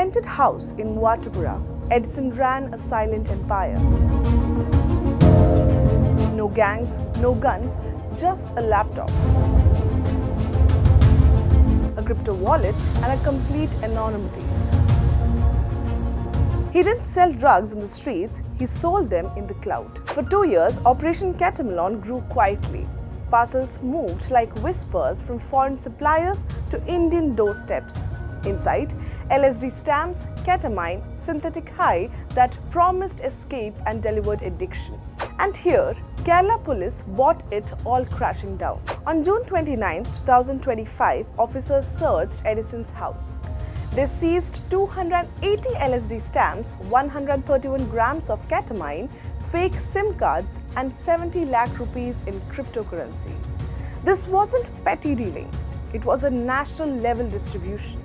rented house in Muatupura, Edison ran a silent empire. No gangs, no guns, just a laptop, a crypto wallet, and a complete anonymity. He didn't sell drugs in the streets, he sold them in the cloud. For 2 years, Operation Ketamelon grew quietly. Parcels moved like whispers from foreign suppliers to Indian doorsteps. Inside, LSD stamps, ketamine, synthetic high that promised escape and delivered addiction. And here, Kerala police bought it all crashing down. On June 29, 2025, officers searched Edison's house. They seized 280 LSD stamps, 131 grams of ketamine, fake SIM cards, and 70 lakh rupees in cryptocurrency. This wasn't petty dealing, it was a national level distribution.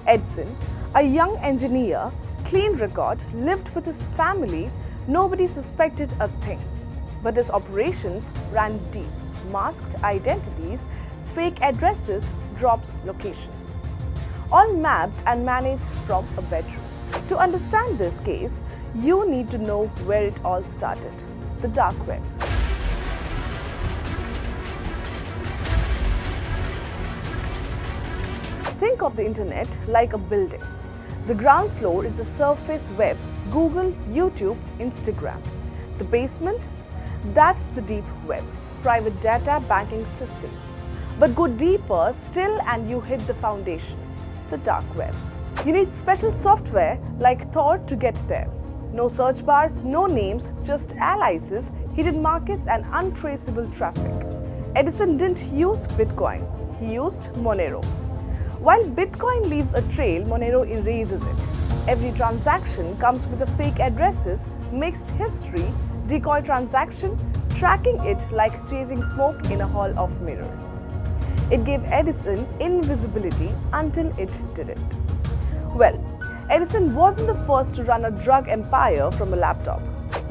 Edison, a young engineer, clean record, lived with his family, nobody suspected a thing. But his operations ran deep, masked identities, fake addresses, dropped locations. All mapped and managed from a bedroom. To understand this case, you need to know where it all started, the dark web. Think of the internet like a building. The ground floor is the surface web, Google, YouTube, Instagram. The basement? That's the deep web, private data banking systems. But go deeper still and you hit the foundation, the dark web. You need special software like Tor to get there. No search bars, no names, just aliases, hidden markets and untraceable traffic. Edison didn't use Bitcoin, he used Monero. While Bitcoin leaves a trail, Monero erases it. Every transaction comes with a fake addresses, mixed history, decoy transaction, tracking it like chasing smoke in a hall of mirrors. It gave Edison invisibility until it didn't. Well, Edison wasn't the first to run a drug empire from a laptop.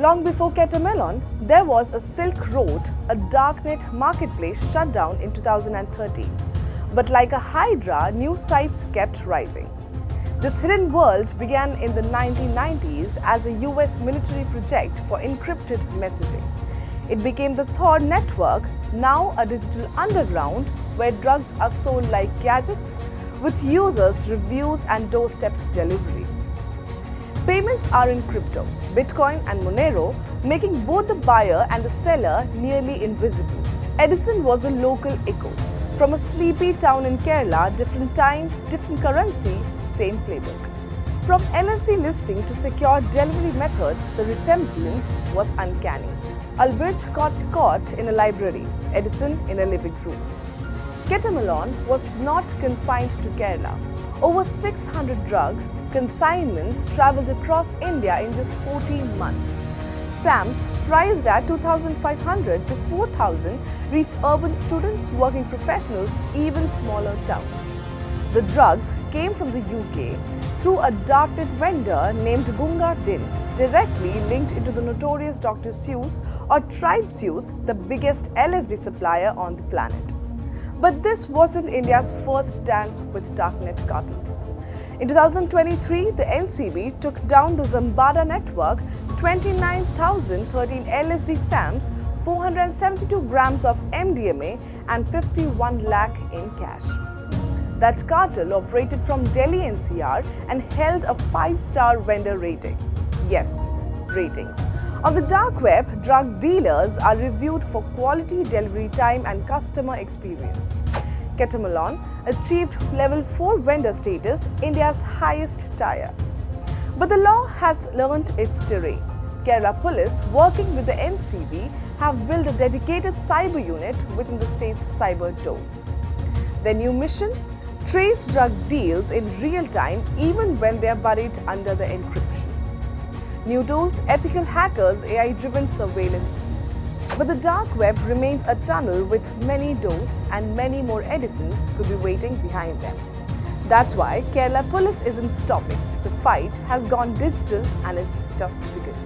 Long before Ketamelon, there was a Silk Road, a Darknet marketplace shut down in 2013. But like a hydra, new sites kept rising. This hidden world began in the 1990s as a US military project for encrypted messaging. It became the Tor network, now a digital underground where drugs are sold like gadgets with users, reviews and doorstep delivery. Payments are in crypto, Bitcoin and Monero, making both the buyer and the seller nearly invisible. Edison was a local echo. From a sleepy town in Kerala, different time, different currency, same playbook. From LSD listing to secure delivery methods, the resemblance was uncanny. Albert got caught in a library, Edison in a living room. Ketamelon was not confined to Kerala. Over 600 drug consignments travelled across India in just 14 months. Stamps priced at 2,500 to 4,000 reached urban students, working professionals, even smaller towns. The drugs came from the UK through a darknet vendor named Gunga Din, directly linked into the notorious Dr. Seuss or Tribe Seuss, the biggest LSD supplier on the planet. But this wasn't India's first dance with darknet cartels. In 2023, the NCB took down the Zambada network, 29,013 LSD stamps, 472 grams of MDMA and 51 lakh in cash. That cartel operated from Delhi NCR and held a 5-star vendor rating. Yes, ratings. On the dark web, drug dealers are reviewed for quality, delivery time and customer experience. Ketamelon achieved level 4 vendor status, India's highest tier. But the law has learnt its terrain. Kerala police, working with the NCB, have built a dedicated cyber unit within the state's cyber dome. Their new mission? Trace drug deals in real time even when they are buried under the encryption. New tools, ethical hackers, AI-driven surveillances. But the dark web remains a tunnel with many doors and many more Edisons could be waiting behind them. That's why Kerala police isn't stopping. The fight has gone digital and it's just begun.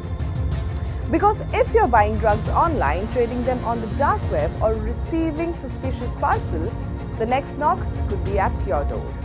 Because if you're buying drugs online, trading them on the dark web or receiving suspicious parcel, the next knock could be at your door.